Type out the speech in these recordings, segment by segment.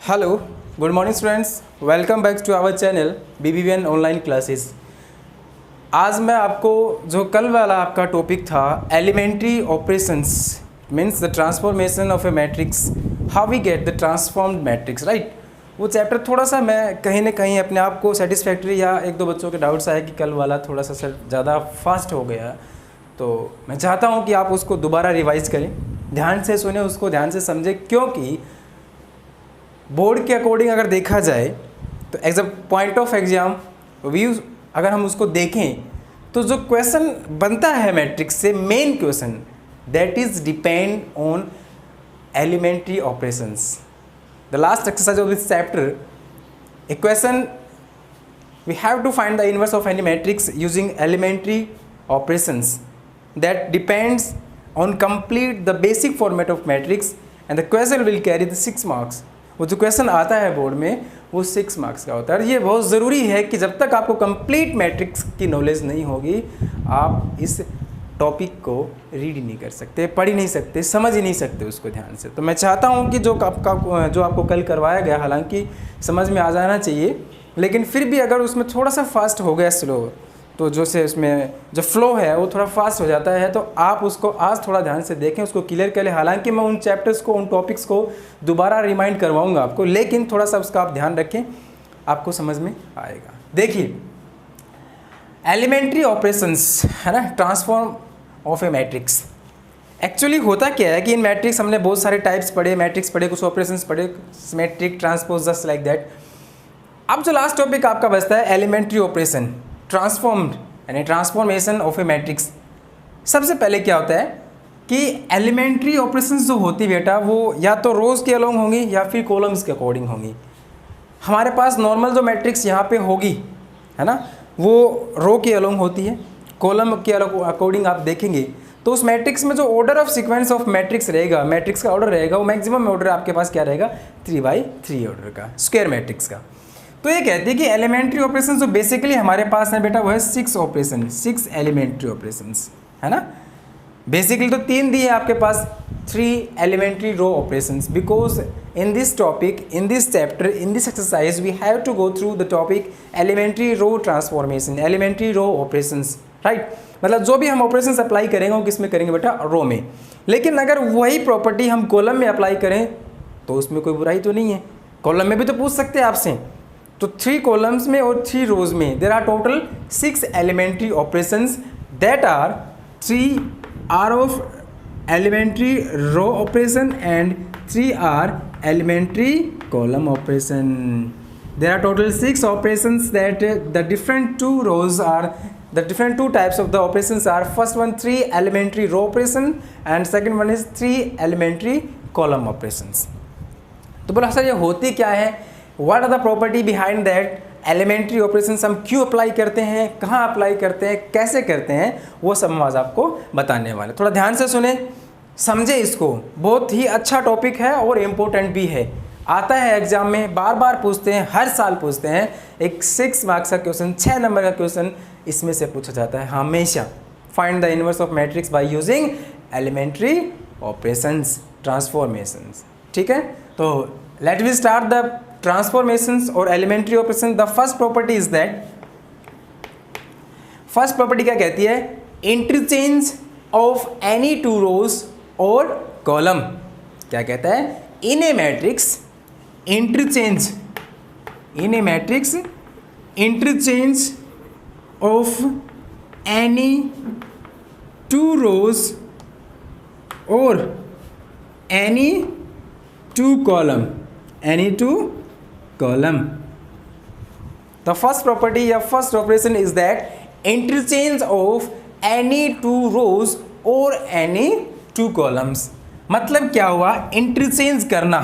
Hello, good morning students, welcome back to our channel BBVN online classes. आज मैं आपको जो कल वाला आपका टॉपिक था elementary operations means the transformation of a matrix, how we get the transformed matrix, right. वो chapter थोड़ा सा मैं कहीं ना कहीं अपने आप को सेटिस्फैक्ट्री या एक दो बच्चों के डाउट्स आए कि कल वाला थोड़ा सा सर ज़्यादा फास्ट हो गया, तो मैं चाहता हूँ कि आप उसको दोबारा रिवाइज़ करें, ध्यान से सुने, उसको ध्यान से समझें, क्योंकि बोर्ड के अकॉर्डिंग अगर देखा जाए तो as a point of exam view अगर हम उसको देखें तो जो क्वेश्चन बनता है मैट्रिक्स से, main question that is depend on elementary operations. The last exercise of this chapter, a question we have to find the inverse of any matrix using elementary operations that depends on complete the basic format of matrix and the question will carry the 6 marks। वो जो question आता है board में वो 6 marks का होता है। ये बहुत ज़रूरी है कि जब तक आपको कंप्लीट मैट्रिक्स की नॉलेज नहीं होगी आप इस टॉपिक को रीड ही नहीं कर सकते, पढ़ ही नहीं सकते, समझ ही नहीं सकते उसको ध्यान से। तो मैं चाहता हूँ कि जो आपको कल करवाया गया हालांकि समझ में आ जाना चाहिए, लेकिन फिर भी अगर उसमें थोड़ा सा फास्ट हो गया स्लो, तो जो से उसमें जो फ्लो है वो थोड़ा फास्ट हो जाता है, तो आप उसको आज थोड़ा ध्यान से देखें, उसको क्लियर कर लें। हालांकि मैं उन चैप्टर्स को, उन टॉपिक्स को दोबारा रिमाइंड करवाऊंगा आपको, लेकिन थोड़ा सा उसका आप ध्यान रखें, आपको समझ में आएगा। देखिए एलिमेंट्री ऑपरेशंस है ना, transform of a matrix. Actually होता क्या है कि इन मैट्रिक्स हमने बहुत सारे टाइप्स पढ़े, मैट्रिक्स पढ़े, कुछ ऑपरेशंस पढ़े, symmetric, transpose, just like that. अब जो लास्ट टॉपिक आपका बचता है एलिमेंट्री ऑपरेशन, ट्रांसफॉर्म्ड यानी ट्रांसफॉर्मेशन ऑफ ए मैट्रिक्स। सबसे पहले क्या होता है कि एलिमेंट्री ऑपरेशंस जो होती है बेटा वो या तो रोज़ के अलोंग होंगी या फिर कॉलम्स के अकॉर्डिंग होंगी। हमारे पास नॉर्मल जो मैट्रिक्स यहाँ पे होगी है ना, वो रो के अलोंग होती है, कॉलम के अकॉर्डिंग आप देखेंगे तो उस मैट्रिक्स में जो order of sequence of matrix रहेगा, मैट्रिक्स का ऑर्डर रहेगा, वो मैक्सिमम ऑर्डर आपके पास क्या रहेगा, 3/3 ऑर्डर का, स्क्वायर मैट्रिक्स का। तो ये कहती है कि एलिमेंट्री ऑपरेशन जो बेसिकली हमारे पास है बेटा वो है 6 ऑपरेशन, 6 एलिमेंट्री ऑपरेशंस है ना। बेसिकली तो 3 दिए आपके पास, 3 elementary row operations, because in this topic, in this chapter, in this exercise we have to go through the topic elementary row transformation, elementary row operations, right. मतलब जो भी हम ऑपरेशंस अप्लाई करेंगे वो किस में करेंगे बेटा, रो में। लेकिन अगर वही प्रॉपर्टी हम कॉलम में अप्लाई करें तो उसमें कोई बुराई तो नहीं है, कॉलम में भी तो पूछ सकते हैं आपसे। तो 3 कॉलम्स में और 3 रोज में there are total 6 elementary operations that are 3 are of elementary row operation and 3 are elementary column operation. There are total 6 operations that the different 2 rows are, the different 2 types of the operations are, first one 3 elementary row operation and second one is 3 elementary column operations। तो बोला sir ये होती क्या है, What are the property behind that? Elementary operations हम क्यों apply करते हैं, कहाँ अप्लाई करते हैं, कैसे करते हैं, वो सब हम आज आपको बताने वाले। थोड़ा ध्यान से सुने, समझे इसको, बहुत ही अच्छा टॉपिक है और इम्पोर्टेंट भी है, आता है एग्जाम में, बार बार पूछते हैं, हर साल पूछते हैं। एक 6 मार्क्स का क्वेश्चन, 6 नंबर का क्वेश्चन इसमें से पूछा जाता है हमेशा। Find the inverse of matrix by using elementary operations, transformations, ठीक है। तो let we start the transformations और elementary operation. The first property is that, first property क्या कहती है, इंटरचेंज ऑफ एनी 2 रोज और कॉलम। क्या कहता है, in a matrix interchange, in a matrix interchange of any 2 rows और any 2 column, any 2 column। The first property या first operation is that interchange of any 2 rows or any 2 columns। मतलब क्या हुआ, interchange करना,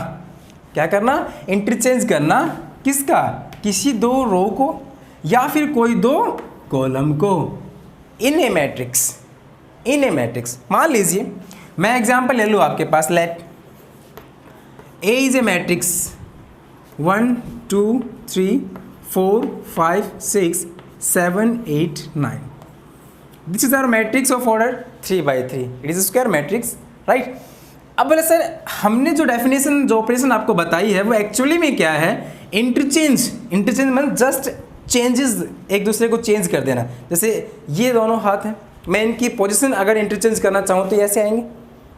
क्या करना, इंटरचेंज करना, किसका, किसी 2 रो को या फिर कोई 2 कॉलम को, इन a matrix, in a matrix. मान लीजिए मैं एग्जांपल ले लूँ आपके पास, late A is a matrix 1 2 3 4 5 6 7 8 9। This is our matrix of order 3/3. It is a square matrix, right? अब बोले सर हमने जो डेफिनेशन जो ऑपरेशन आपको बताई है वो एक्चुअली में क्या है, इंटरचेंज मतलब जस्ट चेंजेस, एक दूसरे को चेंज कर देना। जैसे ये दोनों हाथ हैं, मैं इनकी पोजीशन अगर इंटरचेंज करना चाहूँ तो ऐसे आएंगे,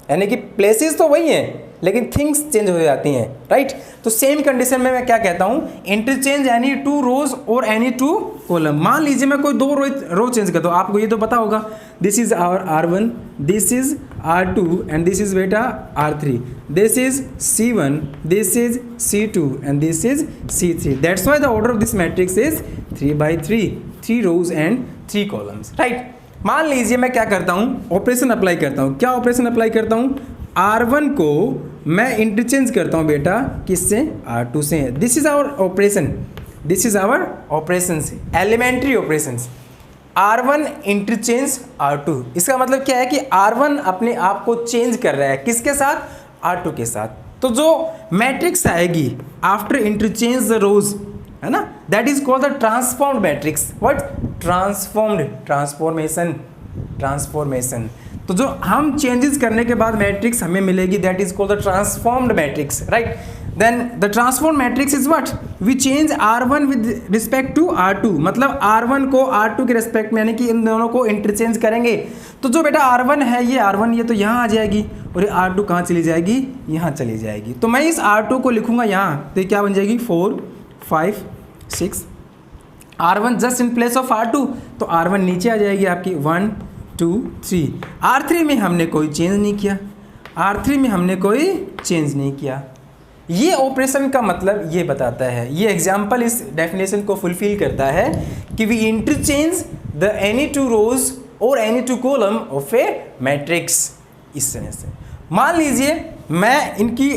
यानी कि प्लेसेस तो वही हैं लेकिन थिंग्स चेंज हो जाती हैं, राइट। तो सेम कंडीशन में मैं क्या कहता हूँ, इंटरचेंज एनी टू रोज और एनी टू कॉलम। मान लीजिए मैं कोई दो रो चेंज करता हूँ, आपको ये तो पता होगा, this is our R1, this is R2 and this is बेटा R3, this is C1, this is C2 and this is C3। That's why the order of this matrix is 3/3, 3 rows and 3 columns, right. मान लीजिए मैं क्या करता हूँ, operation apply करता हूँ। क्या ऑपरेशन अप्लाई करता हूँ, R1 को मैं इंटरचेंज करता हूँ बेटा किससे, R2 से। This is our operation, this is our operation, elementary operation. R1 interchange R2, इसका मतलब क्या है कि R1 अपने आप को चेंज कर रहा है किसके साथ, R2 के साथ। तो जो मैट्रिक्स आएगी आफ्टर इंटरचेंज द रोज, है ना, that is called the transformed matrix. What, transformed, transformation. तो जो हम चेंजेस करने के बाद मैट्रिक्स हमें मिलेगी that is called the transformed matrix, right. Then the transformed matrix is what, we change R1 with respect to R2, मतलब R1 को R2 के रिस्पेक्ट में, यानी कि इन दोनों को इंटरचेंज करेंगे। तो जो बेटा R1 है, ये R1 ये तो यहाँ आ जाएगी और ये R2 कहाँ चली जाएगी, यहाँ चली जाएगी। तो मैं इस R2 को लिखूंगा यहाँ, तो ये क्या बन जाएगी, 4 5 6, R1 just in place of R2, तो R1 नीचे आ जाएगी आपकी 1 2 3। R3 में हमने कोई चेंज नहीं किया, R3 में हमने कोई चेंज नहीं किया। ये ऑपरेशन का मतलब ये बताता है, ये एग्जाम्पल इस डेफिनेशन को फुलफिल करता है कि we interchange the any two rows और any two column of a matrix. इस तरह से मान लीजिए मैं इनकी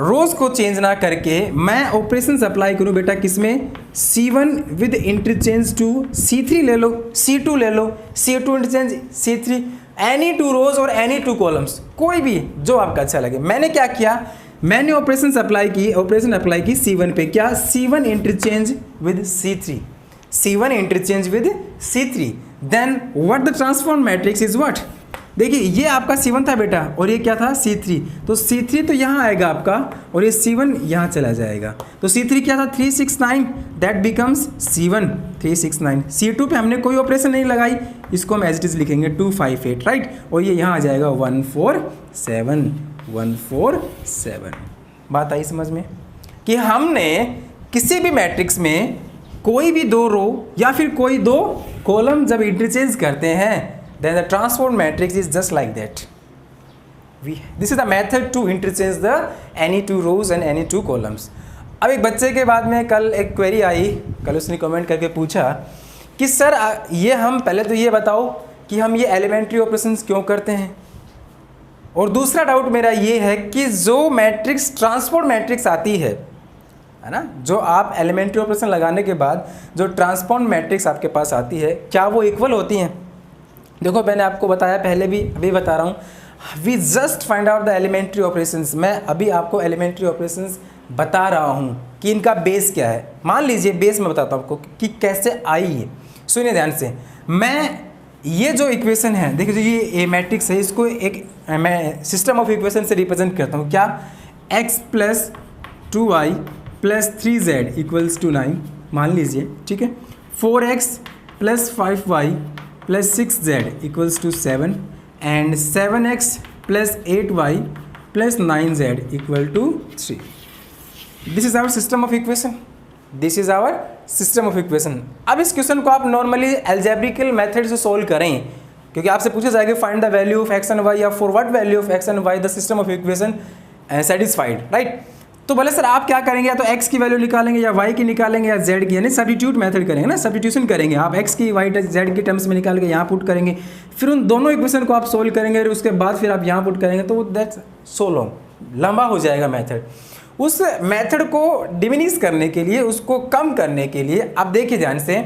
रोज को चेंज ना करके मैं ऑपरेशंस अप्लाई करूं बेटा किसमें, C1 with interchange to C3 ले लो, C2 ले लो, C2 interchange C3, any two rows और एनी टू कॉलम्स, कोई भी जो आपका अच्छा लगे। मैंने क्या किया, मैंने ऑपरेशन अप्लाई की C1 पे, क्या, C1 interchange with C3, C1 interchange with C3। Then what the transform matrix is what, देखिए ये आपका C1 था बेटा और ये क्या था, C3। तो C3 तो यहाँ आएगा आपका और ये C1 यहाँ चला जाएगा। तो C3 क्या था, 369, दैट बिकम्स C1 369। C2 पे हमने कोई ऑपरेशन नहीं लगाई, इसको हम एज इट इज लिखेंगे 258, राइट। और ये यहाँ आ जाएगा 147। बात आई समझ में कि हमने किसी भी मैट्रिक्स में कोई भी दो रो या फिर कोई दो कॉलम जब इंटरचेंज करते हैं, then the transformed matrix is just like that. This is the method to interchange the any two rows and any two columns. अब एक बच्चे के बाद में कल एक क्वेरी आई, कल उसने कमेंट करके पूछा कि सर ये हम पहले तो ये बताओ कि हम ये एलिमेंट्री ऑपरेशंस क्यों करते हैं, और दूसरा डाउट मेरा ये है कि जो मैट्रिक्स ट्रांसफॉर्म्ड मैट्रिक्स आती है ना, जो आप एलिमेंट्री ऑपरेशन लगाने के बाद जो ट्रांसफॉर्म्ड मैट्रिक्स आपके पास आती है, क्या वो इक्वल होती हैं। देखो मैंने आपको बताया पहले भी, अभी बता रहा हूँ, we just find out the elementary operations. मैं अभी आपको एलिमेंट्री ऑपरेशंस बता रहा हूँ कि इनका बेस क्या है। मान लीजिए बेस मैं बताता हूँ आपको कि कैसे आई है, सुनिए ध्यान से। मैं ये जो इक्वेशन है, देखिए ये मैट्रिक्स है, इसको एक मैं सिस्टम ऑफ इक्वेशन से रिप्रेजेंट करता हूँ। क्या, x + 2y + 3z = 9 मान लीजिए, ठीक है। 4x + 5y + 6z = 7 and 7x + 8y + 9z = 3. This is our system of equation. This is our system of equation. अब इस क्वेश्चन को आप नॉर्मली एल्जेब्रिकल मेथड से सोल्व करें, क्योंकि आपसे पूछा जाएगा find the value of x and y, या for what value of x and y the system of equation satisfied, right. तो बोले सर आप क्या करेंगे, या तो x की वैल्यू निकालेंगे या y की निकालेंगे या z की, यानी सब्स्टिट्यूट मेथड करेंगे ना, सब्स्टिट्यूशन करेंगे। आप x की y z की टर्म्स में निकाल के यहाँ पुट करेंगे, फिर उन दोनों इक्वेशन को आप सोल्व करेंगे और उसके बाद फिर आप यहाँ पुट करेंगे, तो दैट्स सो लॉन्ग, लंबा हो जाएगा मेथड। उस मेथड को डिमिनिश करने के लिए, उसको कम करने के लिए आप देखिए ध्यान से,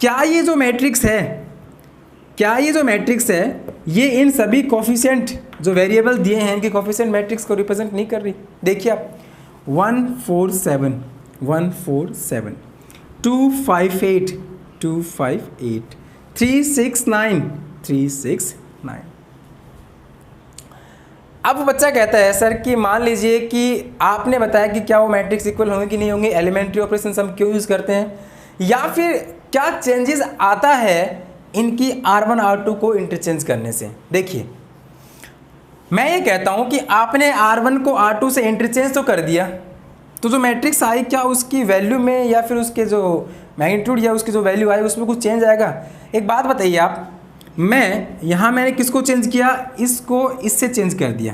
क्या ये जो मैट्रिक्स है, ये इन सभी कोफिशिएंट जो वेरिएबल दिए हैं इनके कोफिशिएंट मैट्रिक्स को रिप्रेजेंट नहीं कर रही। देखिए आप 147 258 369 अब बच्चा कहता है सर कि मान लीजिए कि आपने बताया कि क्या वो मैट्रिक्स इक्वल होंगे कि नहीं होंगे, एलिमेंट्री ऑपरेशन हम क्यों यूज़ करते हैं, या फिर क्या चेंजेस आता है इनकी R1 R2 को इंटरचेंज करने से। देखिए मैं ये कहता हूँ कि आपने R1 को R2 से इंटरचेंज तो कर दिया, तो जो मैट्रिक्स आई क्या उसकी वैल्यू में या फिर उसके जो मैग्नीट्यूड या उसकी जो वैल्यू आई उसमें कुछ चेंज आएगा। एक बात बताइए आप, मैंने किसको चेंज किया, इसको इससे चेंज कर दिया,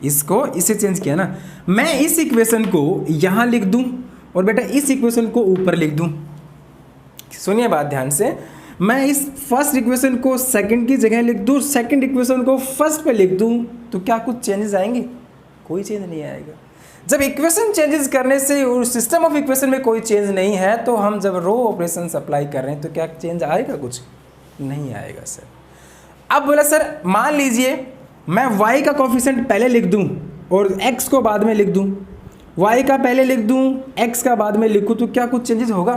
इसको इससे चेंज किया ना। मैं इस इक्वेशन को यहाँ लिख दूँ और बेटा इस इक्वेशन को ऊपर लिख दूँ। सुनिए बात ध्यान से, मैं इस फर्स्ट इक्वेशन को सेकंड की जगह लिख दूँ, सेकंड इक्वेशन को फर्स्ट पे लिख दूँ, तो क्या कुछ चेंजेस आएंगे? कोई चेंज नहीं आएगा। जब इक्वेशन चेंजेस करने से और सिस्टम ऑफ इक्वेशन में कोई चेंज नहीं है, तो हम जब रो ऑपरेशन अप्लाई कर रहे हैं तो क्या चेंज आएगा? कुछ नहीं आएगा सर। अब बोला सर मान लीजिए मैं y का कोफिशिएंट पहले लिख दूं और x को बाद में लिख दूं, y का पहले लिख दूं x का बाद में लिखूं, तो क्या कुछ चेंजेस होगा?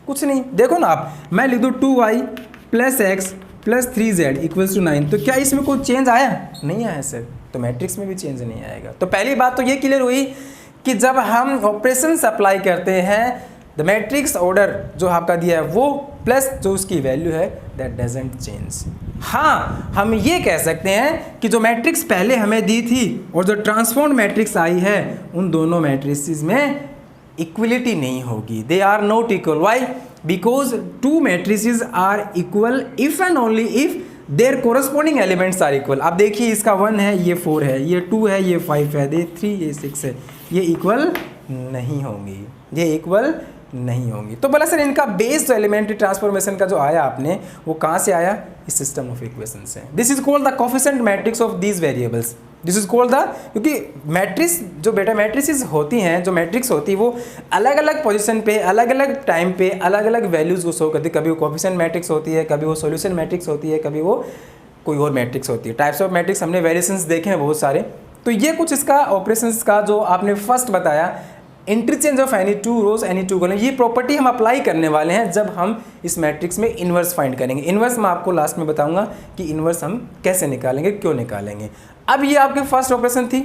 कुछ नहीं। देखो ना आप, मैं लिख दूं 2y plus x plus 3z equals to 9, तो क्या इसमें कोई चेंज आया? नहीं आया सर। तो मैट्रिक्स में भी चेंज नहीं आएगा। तो पहली बात तो ये क्लियर हुई कि जब हम ऑपरेशंस अप्लाई करते हैं द मैट्रिक्स ऑर्डर जो आपका दिया है वो प्लस जो उसकी वैल्यू है दैट डजंट चेंज। हाँ, हम ये कह सकते हैं कि जो मैट्रिक्स पहले हमें दी थी और जो ट्रांसफॉर्म्ड मैट्रिक्स आई है उन दोनों मैट्रिसेस में इक्वलिटी नहीं होगी। They are not equal. Why? Because two matrices are equal if and only if their corresponding elements are equal. अब देखिए इसका 1 है, ये 4 है, ये 2 है, ये 5 है, ये 3, ये 6 है, ये इक्वल नहीं होंगी, ये इक्वल नहीं होंगी। तो बोला सर इनका बेस जो एलिमेंट्री ट्रांसफॉर्मेशन का जो आया आपने वो कहाँ से आया? इस सिस्टम ऑफ इक्वेशन से। This is called the coefficient matrix of these variables. This is called the, क्योंकि मैट्रिक्स जो बेटा मैट्रिसेस होती हैं, जो मैट्रिक्स होती है वो अलग अलग पोजीशन पे अलग अलग टाइम पे अलग अलग वैल्यूज़ को शो करती है। कभी वो कोफिशिएंट मैट्रिक्स होती है, कभी वो सॉल्यूशन मैट्रिक्स होती है, कभी वो कोई और मैट्रिक्स होती है। टाइप्स ऑफ मैट्रिक्स हमने वेरिएशंस देखे हैं बहुत सारे। तो ये कुछ इसका ऑपरेशंस का जो आपने फर्स्ट बताया interchange of any two rows any two column, ये प्रॉपर्टी हम अप्लाई करने वाले हैं जब हम इस मैट्रिक्स में इन्वर्स फाइंड करेंगे। इन्वर्स मैं आपको लास्ट में बताऊंगा कि इन्वर्स हम कैसे निकालेंगे, क्यों निकालेंगे। अब ये आपकी फर्स्ट ऑपरेशन थी।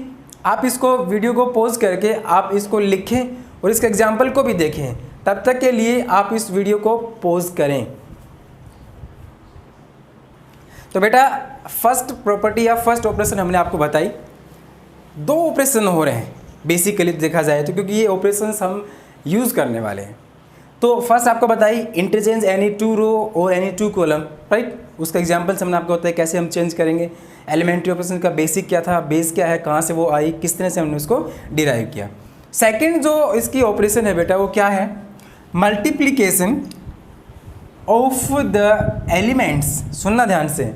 आप इसको वीडियो को पॉज करके आप इसको लिखें और इसके एग्जाम्पल को भी देखें। तब तक के लिए आप इस वीडियो को पॉज करें। तो बेटा फर्स्ट प्रॉपर्टी या फर्स्ट ऑपरेशन हमने आपको बताई। दो ऑपरेशन हो रहे हैं बेसिकली देखा जाए तो, क्योंकि ये ऑपरेशंस हम यूज़ करने वाले हैं। तो फर्स्ट आपको बताई इंटरचेंज एनी टू रो और एनी टू कॉलम, राइट। उसका एग्जांपल्स हमने आपको बताया कैसे हम चेंज करेंगे। एलिमेंट्री ऑपरेशन का बेसिक क्या था, बेस क्या है, कहाँ से वो आई, किस तरह से हमने उसको डिराइव किया। सेकेंड जो इसकी ऑपरेशन है बेटा वो क्या है? Multiplication of the elements. सुनना ध्यान से,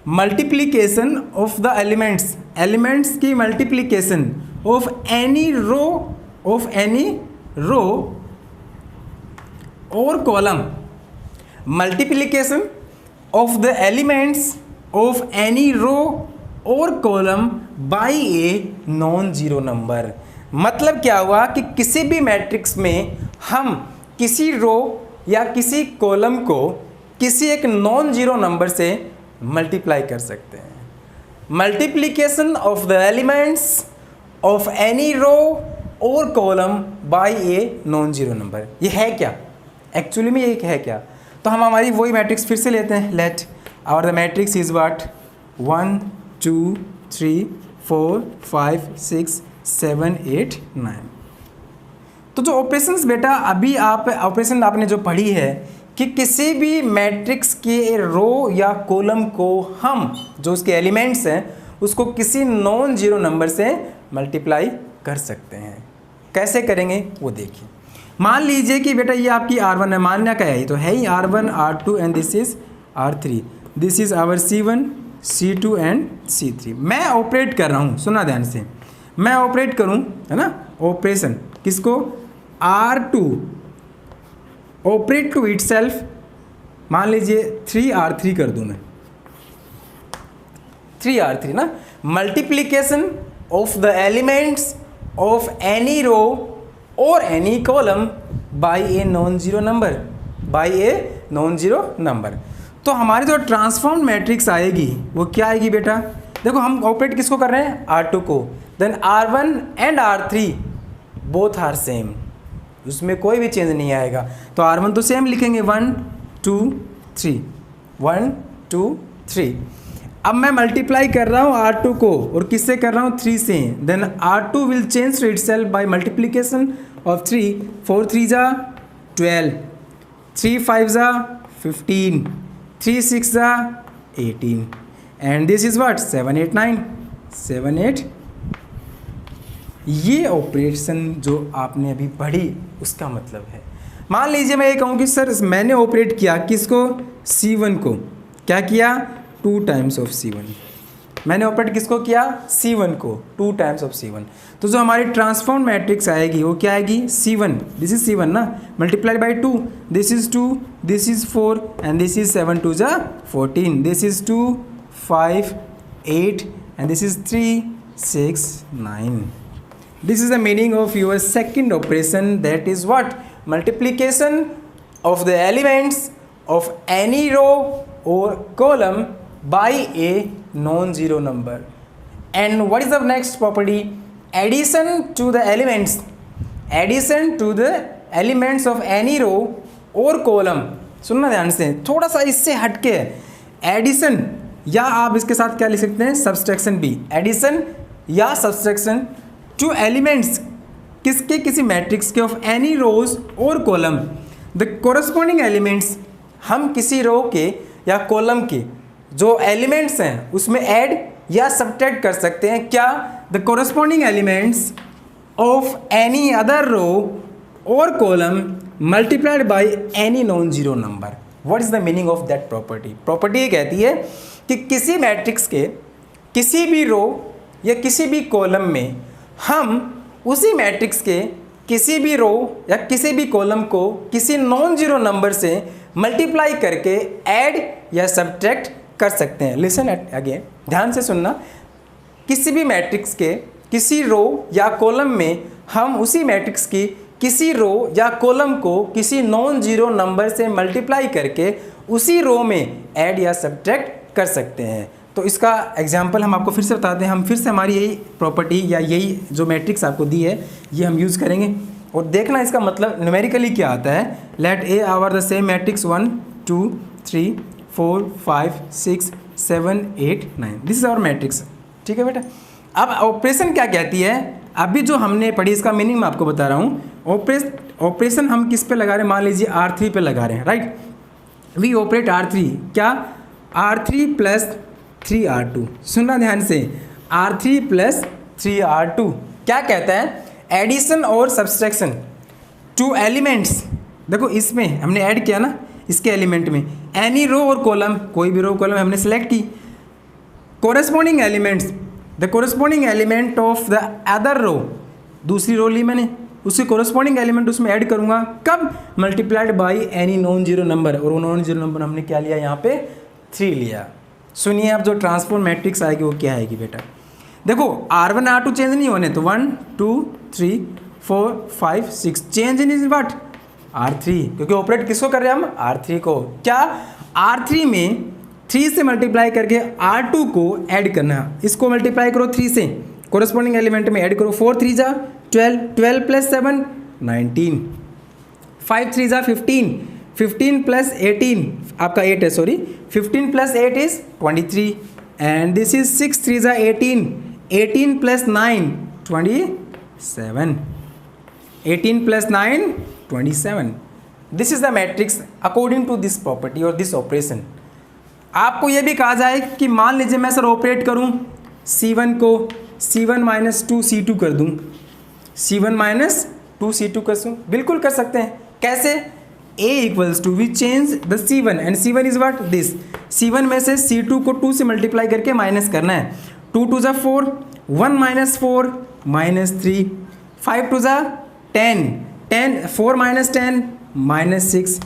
multiplication of the elements, elements की multiplication of any row or column, multiplication of the elements of any row or column by a non-zero number। मतलब क्या हुआ कि किसी भी मैट्रिक्स में हम किसी रो या किसी कॉलम को किसी एक नॉन जीरो नंबर से मल्टीप्लाई कर सकते हैं। Multiplication of the elements of any row और column by a non zero number. ये है क्या एक्चुअली में, ये है क्या? तो हम हमारी वही मैट्रिक्स फिर से लेते हैं। Let our the matrix is what 1 2 3 4 5 6 7 8 9। तो जो ऑपरेशंस बेटा अभी आप ऑपरेशन आपने जो पढ़ी है कि किसी भी मैट्रिक्स के रो या कॉलम को हम जो उसके एलिमेंट्स हैं उसको किसी नॉन जीरो नंबर से मल्टीप्लाई कर सकते हैं। कैसे करेंगे वो देखिए। मान लीजिए कि बेटा ये आपकी R1 है, मानना क्या है? ये तो है ही R1 R2 and this is R3, this is our C1 C2 and C3। मैं ऑपरेट कर रहा हूँ, सुना ध्यान से, मैं ऑपरेट करूँ है ना ऑपरेशन किसको? R2 ऑपरेट टू इटसेल्फ, मान लीजिए 3R3 कर दूँ मैं, 3R3 ना। Multiplication of the elements of any row और any column by a non zero number, by a non zero number. तो हमारी जो ट्रांसफॉर्म्ड मैट्रिक्स आएगी वो क्या आएगी बेटा? देखो हम ऑपरेट किसको कर रहे हैं, R2 को, then R1 and R3 both are same, उसमें कोई भी चेंज नहीं आएगा, तो R1 तो सेम लिखेंगे 1 2 3 1 2 3। अब मैं मल्टीप्लाई कर रहा हूँ R2 को और किससे कर रहा हूँ, 3 से, then R2 will change to itself by multiplication of 3, 4 3 जा 12, 3 5 जा 15, 3 6 जा 18 एंड दिस इज व्हाट 7 8 9 7 8। ये ऑपरेशन जो आपने अभी पढ़ी उसका मतलब है, मान लीजिए मैं ये कहूँ कि सर मैंने ऑपरेट किया किसको, C1 को, क्या किया 2 टाइम्स ऑफ C1, मैंने ऑपरेट किसको किया, C1 को 2 टाइम्स ऑफ C1, तो जो हमारी ट्रांसफॉर्म मैट्रिक्स आएगी वो क्या आएगी, C1, दिस इज C1 ना, multiplied by 2, this is 2, this is 4 and this is 7 2 जा 14, this is 2 5 8 and this is 3 6 9। This is the meaning of your second operation, that is what, multiplication of the elements of any row or column by a non-zero number. And what is the next property, addition to the elements, addition to the elements of any row or column। सुनना ध्यान से, थोड़ा सा इससे हटके है, addition या आप इसके साथ क्या लिख सकते हैं, सब्सट्रैक्शन भी, एडिशन या सब्सट्रैक्शन टू एलिमेंट्स किसके, किसी मैट्रिक्स के, ऑफ एनी रोज और कॉलम, द कोरस्पॉन्डिंग एलिमेंट्स, हम किसी रो के या कॉलम के जो एलिमेंट्स हैं उसमें ऐड या सब्ट्रैक्ट कर सकते हैं, क्या, the corresponding elements of any other row और column multiplied by any non zero number. What is the meaning of that property, property ये कहती है कि किसी मैट्रिक्स के किसी भी रो या किसी भी कॉलम में हम उसी मैट्रिक्स के किसी भी रो या किसी भी कॉलम को किसी नॉन जीरो नंबर से मल्टीप्लाई करके ऐड या सब्ट्रैक्ट कर सकते हैं। लिसन अगेन, ध्यान से सुनना, किसी भी मैट्रिक्स के किसी रो या कॉलम में हम उसी मैट्रिक्स की किसी रो या कॉलम को किसी नॉन जीरो नंबर से मल्टीप्लाई करके उसी रो में ऐड या सब्ट्रैक्ट कर सकते हैं। तो इसका एग्जाम्पल हम आपको फिर से बताते हैं, हम फिर से हमारी यही प्रॉपर्टी या यही जो मैट्रिक्स आपको दी है ये हम यूज़ करेंगे और देखना इसका मतलब न्यूमेरिकली क्या आता है। Let a our the same matrix 1 2 3 4 5 6 7 8 9, this is our matrix, ठीक है बेटा। अब ऑपरेशन क्या कहती है, अभी जो हमने पढ़ी इसका मीनिंग मैं आपको बता रहा हूँ। ऑपरेशन हम किस पे लगा रहे हैं, मान लीजिए R3 पे लगा रहे हैं, राइट, वी ऑपरेट R3, क्या, R3 प्लस 3R2, सुनना ध्यान से, R3 प्लस 3R2 क्या कहता है, एडिशन और सब्सट्रैक्शन टू एलिमेंट्स। देखो इसमें हमने ऐड किया ना, इसके एलिमेंट में एनी रो और कॉलम, कोई भी रो कॉलम हमने सेलेक्ट की, corresponding elements, the corresponding element of the other row, दूसरी रो ली मैंने, उसके कोरस्पॉन्डिंग एलिमेंट उसमें ऐड करूंगा, कब, multiplied by any non zero number, और वो नॉन जीरो नंबर हमने क्या लिया यहाँ पे, 3 लिया। सुनिए अब जो ट्रांसफॉर्म मैट्रिक्स आएगी वो क्या आएगी बेटा, देखो R1 R2 चेंज नहीं होने, तो 1 2 3 4 5 6 चेंज इन व्हाट, R3, क्योंकि ऑपरेट किसको कर रहे हैं हम, R3 को, क्या, R3 में 3 से मल्टीप्लाई करके R2 को ऐड करना, इसको मल्टीप्लाई करो 3 से, कोरस्पॉन्डिंग एलिमेंट में ऐड करो, 4 3 जा 12, 12 प्लस 7 19, 5 3 जा 15, 15 प्लस 18 आपका 8 है, sorry, 15 plus 8 is 23 and this is 6 3 जा 18, 18 plus 9 27, 18 plus 9 27। This is the matrix according to this property और दिस ऑपरेशन। आपको यह भी कहा जाए कि मान लीजिए मैं सर ऑपरेट करूं C1 को C1 माइनस 2 C2 कर दूं, C1 माइनस 2 C2 कर दूं, बिल्कुल कर सकते हैं, कैसे, A equals to, we change the C1 and C1 is what, this, C1 में से C2 को 2 से मल्टीप्लाई करके माइनस करना है, 2 2 जा 4, 1 माइनस 4 माइनस 3, 5 2 जा 10, 10 4 माइनस 10 माइनस 6,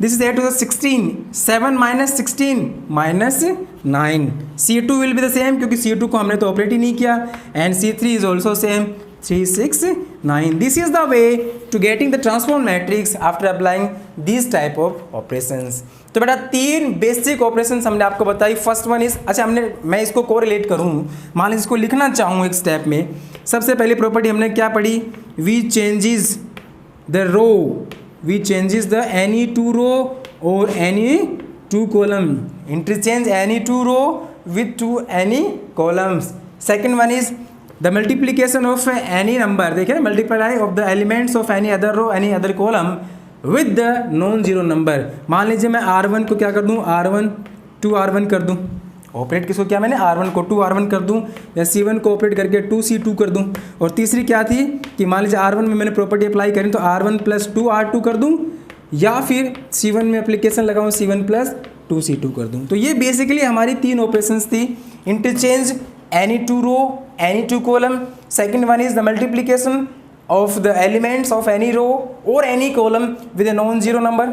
दिस इज 8 2 जा 16, 7 minus 16 minus 9, C2 will be the same क्योंकि C2 को हमने तो ऑपरेट ही नहीं किया, and C3 is also same, 3 6 9। This is the way to getting the transform matrix after applying this type of operations. तो बेटा 3 basic operations हमने आपको बताई। फर्स्ट वन इज, अच्छा मैं इसको कोरिलेट करूँ, मान लीजिए इसको लिखना चाहूँ एक स्टेप में। सबसे पहली प्रॉपर्टी हमने क्या पढ़ी, we changes the row, we changes the any two row और any two column, interchange any two row with 2 any columns. Second one is the multiplication of any number, देखिए multiply of the elements of any other row any other column with the non-zero number। मान लीजिए मैं R1 को क्या कर दूँ, R1 2R1 कर दूँ, ऑपरेट किसको किया मैंने, R1 को 2R1 कर दूँ, या C1 को ऑपरेट करके 2C2 कर दूँ। और तीसरी क्या थी कि मान लीजिए R1 में मैंने प्रॉपर्टी अप्लाई करी तो R1 + 2R2 कर दूँ, या फिर C1 में एप्लीकेशन लगाऊँ C1 + 2C2 कर दूँ। तो ये बेसिकली हमारी 3 ऑपरेशंस थी, interchange any two row any two column, second one is the multiplication of the elements of any row or any column with a non-zero number,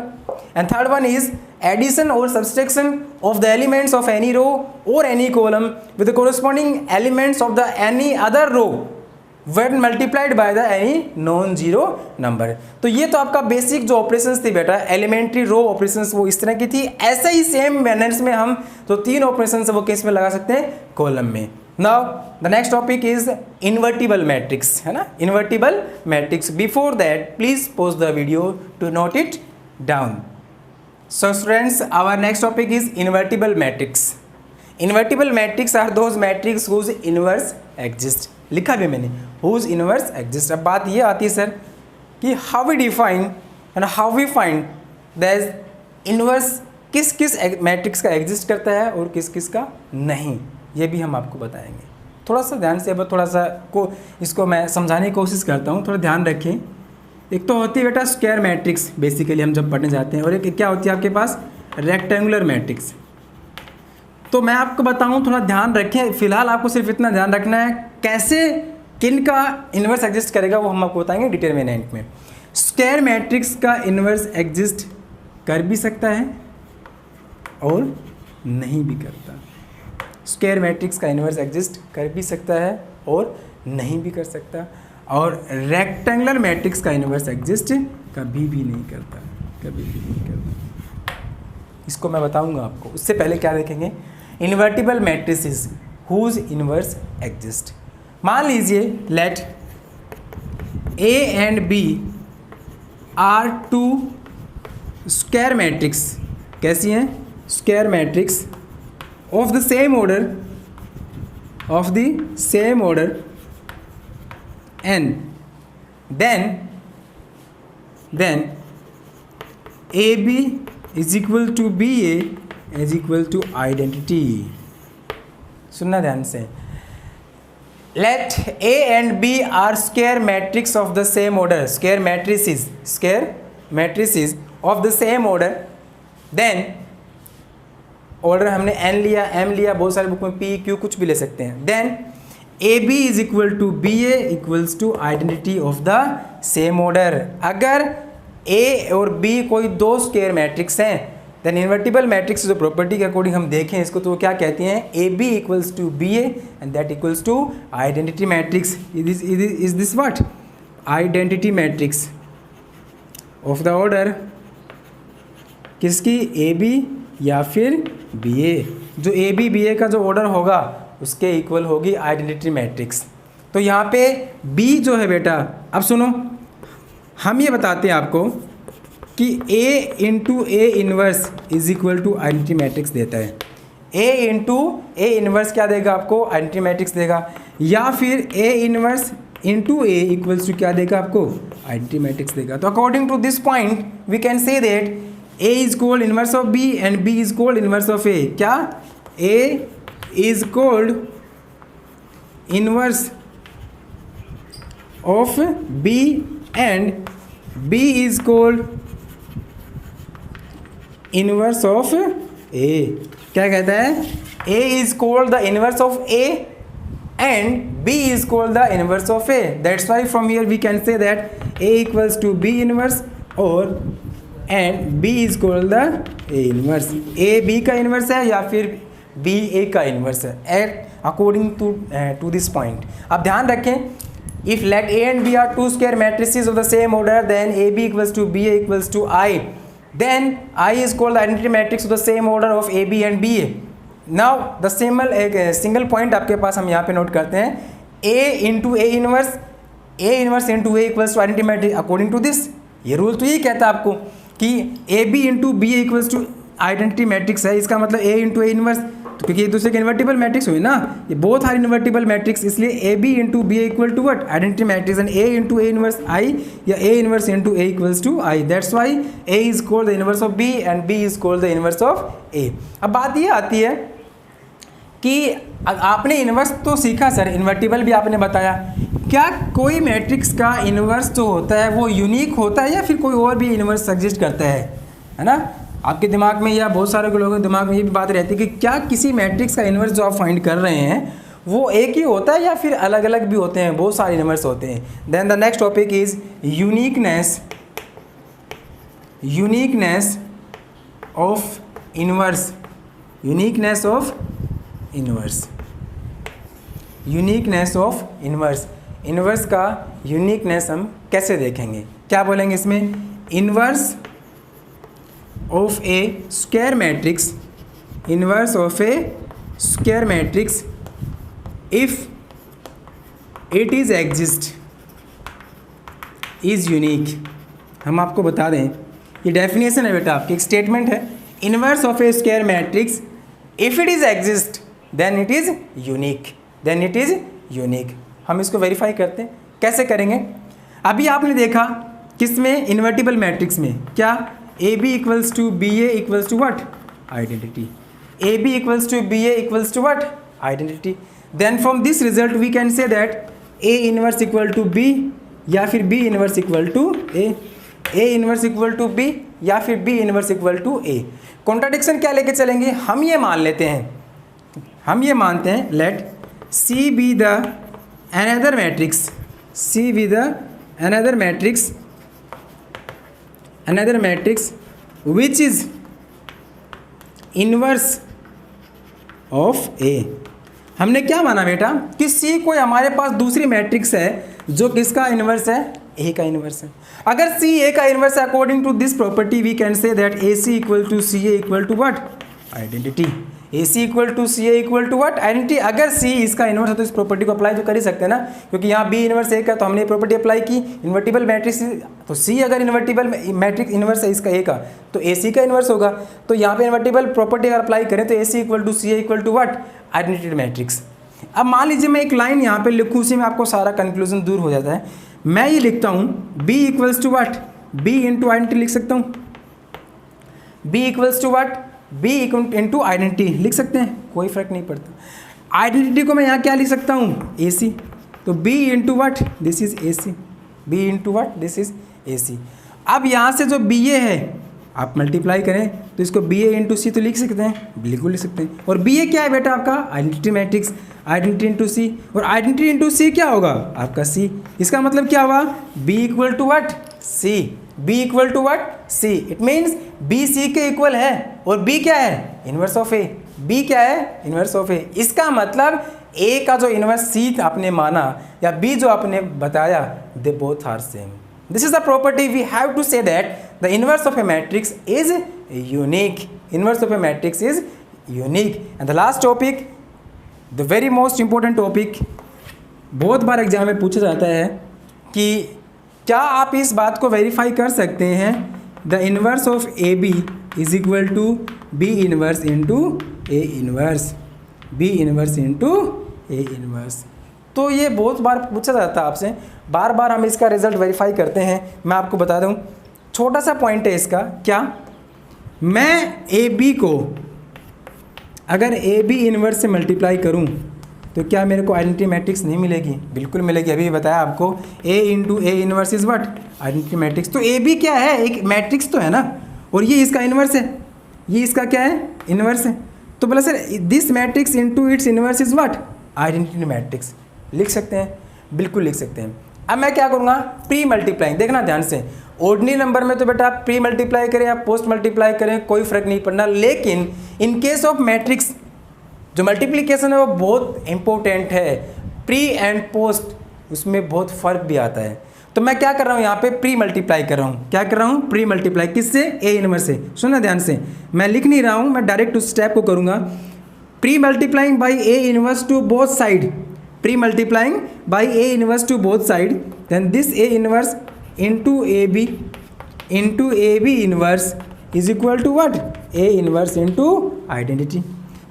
and third one is addition or subtraction of the elements of any row or any column with the corresponding elements of the any other row when multiplied by the any non-zero number। तो ये तो आपका basic जो operations थी बेटा, elementary row operations वो इस तरह की थी। ऐसे ही सेम मैनर्स में हम तो 3 ऑपरेशंस वो किस में लगा सकते हैं, कॉलम में। Now the next topic is invertible matrix, है ना, invertible matrix. Before that please pause the video to note it down. So students, our next topic is invertible matrix. Invertible matrix are those matrix whose inverse exist, लिखा भी मैंने, whose inverse exist. अब बात ये आती है sir कि how we define and how we find that inverse किस किस मैट्रिक्स का एग्जिस्ट करता है और किस किस का नहीं, ये भी हम आपको बताएंगे। थोड़ा सा ध्यान से, अब थोड़ा सा इसको मैं समझाने की कोशिश करता हूँ, थोड़ा ध्यान रखें। एक तो होती है बेटा स्क्वायर मैट्रिक्स, बेसिकली हम जब पढ़ने जाते हैं, और एक क्या होती है आपके पास, रेक्टेंगुलर मैट्रिक्स। तो मैं आपको बताऊँ, थोड़ा ध्यान रखें। फिलहाल आपको सिर्फ इतना ध्यान रखना है कैसे किन का इन्वर्स एग्जिस्ट करेगा वो हम आपको बताएंगे डिटरमिनेंट में। स्क्वायर मैट्रिक्स का इन्वर्स एग्जिस्ट कर भी सकता है और नहीं भी करता। स्क्वायर मैट्रिक्स का इन्वर्स एग्जिस्ट कर भी सकता है और नहीं भी कर सकता, और रेक्टेंगुलर मैट्रिक्स का इन्वर्स एग्जिस्ट कभी भी नहीं करता, कभी भी नहीं करता। इसको मैं बताऊंगा आपको, उससे पहले क्या देखेंगे, invertible matrices whose inverse exist. मान लीजिए let A and B are 2 square matrix, कैसी हैं, square matrix of the same order, of the same order, and then AB is equal to BA is equal to identity। सुनना ध्यान से, let A and B are square matrix of the same order, square matrices of the same order, then order हमने N लिया, M लिया, बहुत सारे book में P Q कुछ भी ले सकते हैं। Then A B is equal to B A equals to identity of the same order. अगर ए और बी कोई 2 स्क्वायर मैट्रिक्स हैं, देन इन्वर्टिबल मैट्रिक्स जो प्रॉपर्टी के अकॉर्डिंग हम देखें इसको, तो वो क्या कहती हैं, A B equals to B A and that equals to identity matrix. Is this what, identity matrix of the order किसकी, ए बी या फिर बी ए। जो ए बी बी ए का जो ऑर्डर होगा उसके इक्वल होगी आइडेंटिटी मैट्रिक्स। तो यहाँ पे बी जो है बेटा, अब सुनो, हम ये बताते हैं आपको कि A into A inverse is equal to identity matrix देता है। ए इंटू ए इन्वर्स क्या देगा आपको, आइडेंटिटी मैट्रिक्स देगा, या फिर A inverse into A equals to क्या देगा आपको, आइडेंटिटी मैट्रिक्स देगा। तो according to this point we can say that A is called inverse of B and B is called inverse of A। क्या, A is called inverse of B and B is called inverse of A। क्या कहता है, A is called the inverse of A and B is called the inverse of A। That's why from here we can say that A equals to B inverse or and B is called the A inverse. A B का inverse है या फिर B A का inverse है, at according to this point. अब ध्यान रखें, if let A and B are 2 square matrices of the same order, then A B equals to B A equals to I, then I is called the identity matrix of the same order of A, B and B A. Now the single point आपके पास हम यहाँ पे note करते हैं, A into A inverse into A equals to identity matrix according to this. ये rule तो यही कहता है आपको कि A B into B A equals to identity matrix है, इसका मतलब ए इंटू ए इनवर्स, तो क्योंकि एक दूसरे के इन्वर्टिबल मैट्रिक्स हुई ना, ये बोथ आर इन्वर्टिबल मैट्रिक्स, इसलिए A B into B A equal to what identity matrix, and A into A inverse I या A inverse into A equals to I, that's why A is called the inverse of B and B is called the inverse of A. अब बात ये आती है कि आपने inverse तो सीखा सर, इन्वर्टिबल भी आपने बताया, क्या कोई मैट्रिक्स का इन्वर्स जो होता है वो यूनिक होता है या फिर कोई और भी इन्वर्स एग्जिस्ट करता है ना? आपके दिमाग में या बहुत सारे लोगों के दिमाग में ये भी बात रहती है कि क्या किसी मैट्रिक्स का इन्वर्स जो आप फाइंड कर रहे हैं वो एक ही होता है या फिर अलग अलग भी होते हैं, बहुत सारे इन्वर्स होते हैं। Then the next topic is uniqueness of inverse, uniqueness of inverse, inverse का यूनिकनेस हम कैसे देखेंगे, क्या बोलेंगे इसमें, inverse of a square matrix, inverse of a square matrix if it is exist is unique. हम आपको बता दें, ये डेफिनेशन है बेटा आपकी, एक स्टेटमेंट है, inverse of a square matrix if it is exist then it is unique, हम इसको वेरीफाई करते हैं, कैसे करेंगे? अभी आपने देखा किसमें, इन्वर्टिबल मैट्रिक्स में, क्या A B equals to B A equals to what identity, A B equals to B A equals to what identity, then from this result we can say that A inverse equal to B या फिर B inverse equal to A inverse equal to B या फिर B inverse equal to A. Contradiction क्या लेके चलेंगे, हम ये मान लेते हैं, हम ये मानते हैं let C be the another matrix, C with the another matrix which is inverse of A। हमने क्या माना बेटा कि C कोई हमारे पास दूसरी मैट्रिक्स है जो किसका इन्वर्स है, A का इन्वर्स है। अगर C A का इन्वर्स है according to this property we can say that AC equal to C A equal to what identity, AC equal to C A equal to what identity. अगर C इसका inverse है तो इस property को apply तो कर ही सकते हैं ना, क्योंकि यहाँ B इन्वर्स A का, तो हमने प्रॉपर्टी अप्लाई की, इन्वर्टिबल मैट्रिक्स, तो C अगर इन्वर्टिबल मैट्रिक्स इन्वर्स है इसका A का तो AC का इन्वर्स होगा, तो यहाँ पे इन्वर्टिबल प्रॉपर्टी अगर अप्लाई करें तो AC equal to C A equal to what identity matrix. अब मान लीजिए मैं एक लाइन यहाँ पे लिखूँ, उसी में आपको सारा कंक्लूजन दूर हो जाता है। मैं ये लिखता हूँ B equals to what B into identity लिख सकता हूँ, B equals to what B into identity लिख सकते हैं, कोई फर्क नहीं पड़ता। आइडेंटिटी को मैं यहाँ क्या लिख सकता हूँ AC, तो B into what this is AC, B into what this is AC। अब यहाँ से जो BA है आप मल्टीप्लाई करें तो इसको BA इंटू C तो लिख सकते हैं, बिल्कुल लिख सकते हैं। और BA क्या है बेटा आपका identity matrix, identity into C, और आइडेंटिटी इंटू C क्या होगा आपका C, इसका मतलब क्या हुआ B equal to what C, B equal to what C, it means B C के इक्वल है और B क्या है इनवर्स ऑफ A, B क्या है इनवर्स ऑफ A। इसका मतलब A का जो इनवर्स C आपने माना या B जो आपने बताया, they both are same. This is the property we have to say that the inverse of a matrix is unique, inverse of a matrix is unique. And the last topic, the very most important topic, बहुत बार exam में पूछा जाता है कि क्या आप इस बात को वेरीफाई कर सकते हैं the inverse of A B is equal to B inverse into A inverse, B inverse into A inverse. तो ये बहुत बार पूछा जाता है आपसे, बार बार हम इसका रिजल्ट वेरीफाई करते हैं। मैं आपको बता दूं, छोटा सा पॉइंट है इसका, क्या मैं ए बी को अगर ए बी इनवर्स से मल्टीप्लाई करूं तो क्या मेरे को आइडेंटिटी मैट्रिक्स नहीं मिलेगी, बिल्कुल मिलेगी। अभी बताया आपको A into A inverse is what identity matrix. तो ए बी क्या है, एक मैट्रिक्स तो है ना, और ये इसका इनवर्स है, ये इसका क्या है इनवर्स है। तो बोला sir this matrix into its inverse is what identity matrix, लिख सकते हैं, बिल्कुल लिख सकते हैं। अब मैं क्या करूँगा, प्री मल्टीप्लाइंग, देखना ध्यान से, ऑर्डिनरी नंबर में तो बेटा आप प्री मल्टीप्लाई करें या पोस्ट मल्टीप्लाई करें कोई फर्क नहीं पड़ना, लेकिन इन केस ऑफ मैट्रिक्स जो मल्टीप्लिकेशन है वो बहुत इंपॉर्टेंट है, प्री एंड पोस्ट उसमें बहुत फ़र्क भी आता है। तो मैं क्या कर रहा हूँ यहाँ पे प्री मल्टीप्लाई कर रहा हूँ। क्या कर रहा हूँ? Pre multiply. किससे? ए इनवर्स से। सुनना ध्यान से, मैं लिख नहीं रहा हूँ, मैं डायरेक्ट उस स्टेप को करूँगा। Pre multiplying by A inverse to both side, pre multiplying by A inverse to both side, then this A inverse into A B inverse is equal to what? A inverse into identity.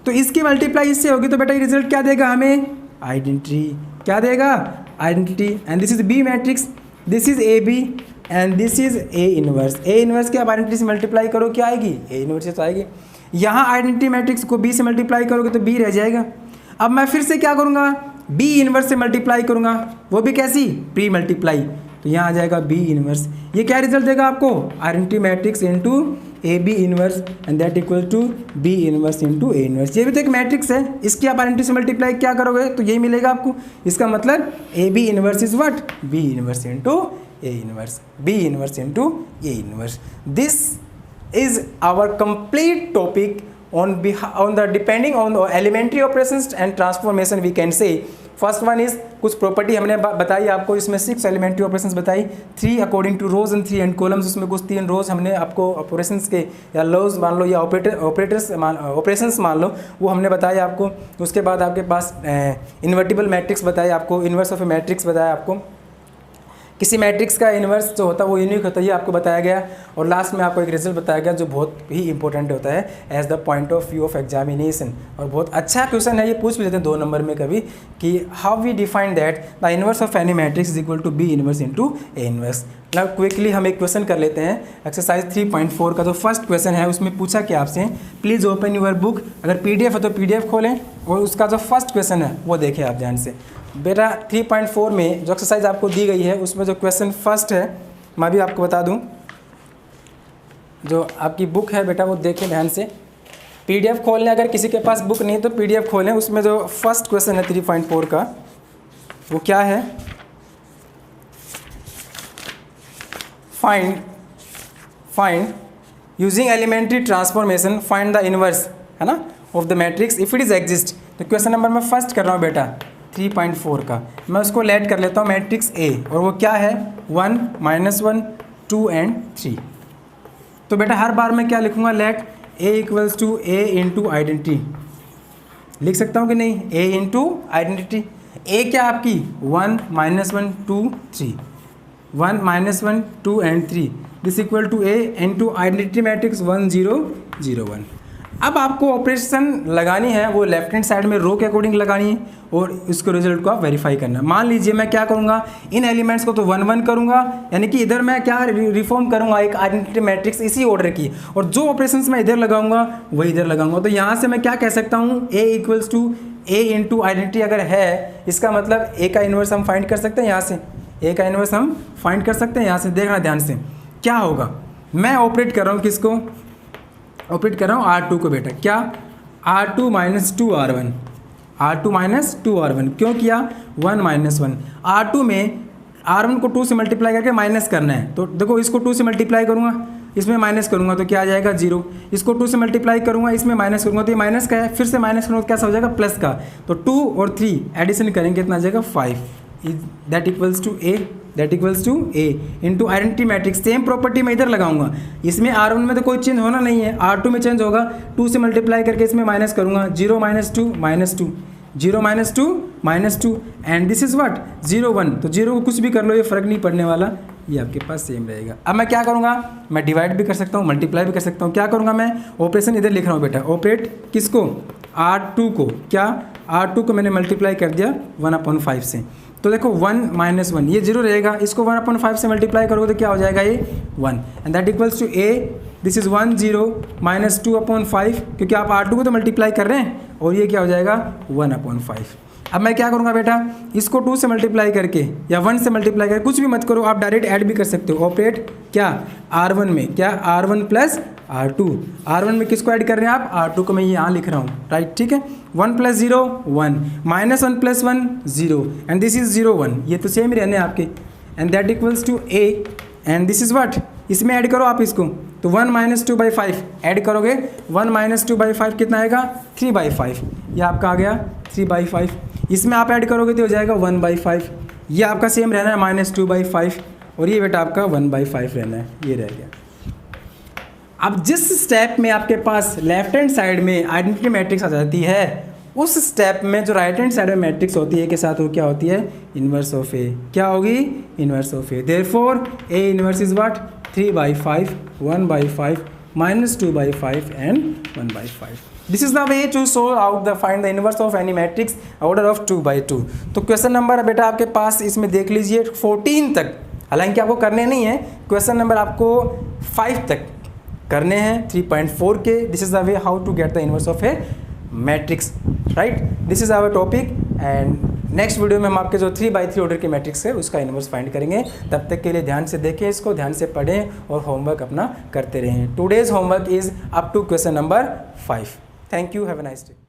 तो इसकी multiply इससे होगी तो बेटा ये result क्या देगा हमें? आइडेंटिटी। क्या देगा? Identity. And this is B matrix, this is A B and this is A inverse. A inverse के आप आइडेंटिटी से मल्टीप्लाई करो, क्या आएगी? ए इनवर्स से तो आएगी। यहाँ आइडेंटिटी मैट्रिक्स को बी से मल्टीप्लाई करोगे तो बी रह जाएगा। अब मैं फिर से क्या करूँगा? बी इनवर्स से मल्टीप्लाई करूँगा, वो भी कैसी? Pre multiply. तो यहाँ आ जाएगा बी इनवर्स। ये क्या रिजल्ट देगा आपको? Identity matrix into A B inverse and that equal to B inverse into A inverse. ये भी तो एक मैट्रिक्स है, इसकी आप आइडेंटिटी से मल्टीप्लाई क्या करोगे तो यही मिलेगा आपको। इसका मतलब A B inverse is what? B inverse into A inverse, B inverse into A inverse. This is our complete topic on the depending on the elementary operations and transformation we can say. First one is कुछ property हमने बताई आपको, इसमें 6 elementary operations बताई, 3 according to rows and 3 and columns. उसमें कुछ 3 रोज हमने आपको ऑपरेशंस के या लॉज मान लो या ऑपरेशंस मान लो, वो हमने बताया आपको। उसके बाद आपके पास इन्वर्टिबल मैट्रिक्स बताया आपको, इन्वर्स ऑफ ए मैट्रिक्स बताया आपको, किसी मैट्रिक्स का इन्वर्स जो होता है वो यूनिक होता है, ये आपको बताया गया। और लास्ट में आपको एक रिजल्ट बताया गया जो बहुत ही इंपॉर्टेंट होता है as the point of view of examination. और बहुत अच्छा क्वेश्चन है, ये पूछ भी लेते हैं 2 नंबर में कभी कि how we define that the inverse of any matrix is equal to B inverse into A inverse. मतलब क्विकली हम एक क्वेश्चन कर लेते हैं। एक्सरसाइज 3.4 का जो फर्स्ट क्वेश्चन है उसमें पूछा क्या आपसे, प्लीज़ ओपन यूर बुक। अगर PDF है तो PDF खोलें और उसका जो फर्स्ट क्वेश्चन है वो देखें आप ध्यान से। बेटा 3.4 में जो एक्सरसाइज आपको दी गई है उसमें जो क्वेश्चन फर्स्ट है मैं भी आपको बता दूं, जो आपकी बुक है बेटा वो देखें ध्यान से। PDF खोल लें, अगर किसी के पास बुक नहीं तो PDF खोलें। उसमें जो फर्स्ट क्वेश्चन है 3.4 का वो क्या है, find using elementary transformation find the inverse, है ना, of the matrix if it is exist. तो क्वेश्चन नंबर मैं फर्स्ट कर रहा हूँ बेटा 3.4 का, मैं उसको लेट कर लेता हूँ मैट्रिक्स A, और वो क्या है 1 -1 2 एंड 3। तो बेटा हर बार मैं क्या लिखूँगा, let A equals to A into identity. लिख सकता हूँ कि नहीं? A into identity. A क्या आपकी 1 -1 2 3, 1 -1 2 and 3, this equal to A into identity matrix 1 0 0 1। अब आपको ऑपरेशन लगानी है वो लेफ्ट हैंड साइड में रो के अकॉर्डिंग लगानी है और इसको रिजल्ट को आप वेरीफाई करना है। मान लीजिए मैं क्या करूँगा, इन एलिमेंट्स को तो 1 1 करूँगा, यानी कि इधर मैं क्या रिफॉर्म करूँगा एक आइडेंटिटी मैट्रिक्स इसी ऑर्डर की, और जो ऑपरेशंस मैं इधर लगाऊंगा वही इधर लगाऊंगा। तो यहाँ से मैं क्या कह सकता हूँ, A equals to A into identity अगर है, इसका मतलब A का इन्वर्स हम फाइंड कर सकते हैं यहाँ से, A का इन्वर्स हम फाइंड कर सकते हैं यहाँ से। देखना ध्यान से क्या होगा, मैं ऑपरेट कर रहा हूँ किसको, ऑपरेट कर रहा हूँ R2 को बेटा। क्या R2 - 2R1, R2 - 2R1 क्यों किया 1 -1। R2 में R1 को 2 से मल्टीप्लाई करके माइनस करना है, तो देखो इसको 2 से मल्टीप्लाई करूँगा, इसमें माइनस करूँगा तो क्या आ जाएगा 0, इसको 2 से मल्टीप्लाई करूँगा, इसमें माइनस करूँगा तो ये माइनस का है, फिर से माइनस करूँगा तो कैसा हो जाएगा प्लस का। तो 2 और 3 एडिशन करेंगे कितना आ जाएगा 5, that equals to A into identity matrix. Same property मैं इधर लगाऊंगा, इसमें R1 में तो कोई चेंज होना नहीं है, R2 में चेंज होगा, 2 से मल्टीप्लाई करके इसमें माइनस करूँगा, 0 - 2 -2, 0 - 2 -2 एंड दिस इज़ व्हाट 0 1। तो 0 को कुछ भी कर लो, ये फ़र्क नहीं पड़ने वाला, ये आपके पास सेम रहेगा। अब मैं क्या करूँगा, मैं डिवाइड भी कर सकता हूँ, मल्टीप्लाई भी कर सकता हूँ। क्या करूँगा मैं, ऑपरेशन इधर लिख रहा हूँ बेटा, ऑपरेट किसको R2 को, क्या R2 को मैंने मल्टीप्लाई कर दिया 1/5 से। तो देखो 1 - 1 ये 0 रहेगा, इसको 1/5 से मल्टीप्लाई करोगे तो क्या हो जाएगा ये 1 and that equals to A, this is 1 0 - 2/5, क्योंकि आप R2 को तो मल्टीप्लाई कर रहे हैं, और ये क्या हो जाएगा 1/5। अब मैं क्या करूँगा बेटा, इसको 2 से मल्टीप्लाई करके या 1 से मल्टीप्लाई करके, कुछ भी मत करो, आप डायरेक्ट ऐड भी कर सकते हो। ऑपरेट क्या R1 में, क्या R1 प्लस R2, R1 में किसको ऐड कर रहे हैं आप, R2 को मैं यहाँ लिख रहा हूँ, राइट, ठीक है। 1 + 0 1 -1 + 1 0 एंड दिस इज 0 1, ये तो सेम ही रहने आपके, and that equals to A and this is what, इसमें ऐड करो आप इसको, तो 1 - 2/5 ऐड करोगे, 1 - 2/5 कितना आएगा 3/5, ये आपका आ गया 3/5। इसमें आप ऐड करोगे तो हो जाएगा 1/5, ये आपका सेम रहना है -2/5, और ये बेटा आपका 1/5 रहना है, ये रह गया। अब जिस स्टेप में आपके पास लेफ्ट हैंड साइड में आइडेंटिटी मैट्रिक्स आ जाती है, उस स्टेप में जो राइट हैंड साइड में मैट्रिक्स होती है के साथ वो क्या होती है, इन्वर्स ऑफ ए। क्या होगी, inverse of A. Therefore A inverse is what, 3/5, 1/5, -2/5 and 1/5। This is the way to solve out the find the inverse of any matrix order of 2/2। तो क्वेश्चन नंबर बेटा आपके पास इसमें देख लीजिए 14 तक, हालांकि आपको करने नहीं है, क्वेश्चन नंबर आपको 5 तक करने हैं 3.4 के। This is the way how to get the inverse of a matrix, right. This is our topic and next video में हम आपके जो 3/3 ऑर्डर के मैट्रिक्स है उसका इनवर्स फाइंड करेंगे। तब तक के लिए ध्यान से देखें, इसको ध्यान से पढ़ें और होमवर्क अपना करते रहें। Today's homework is up to question number 5। Thank you, have a nice day.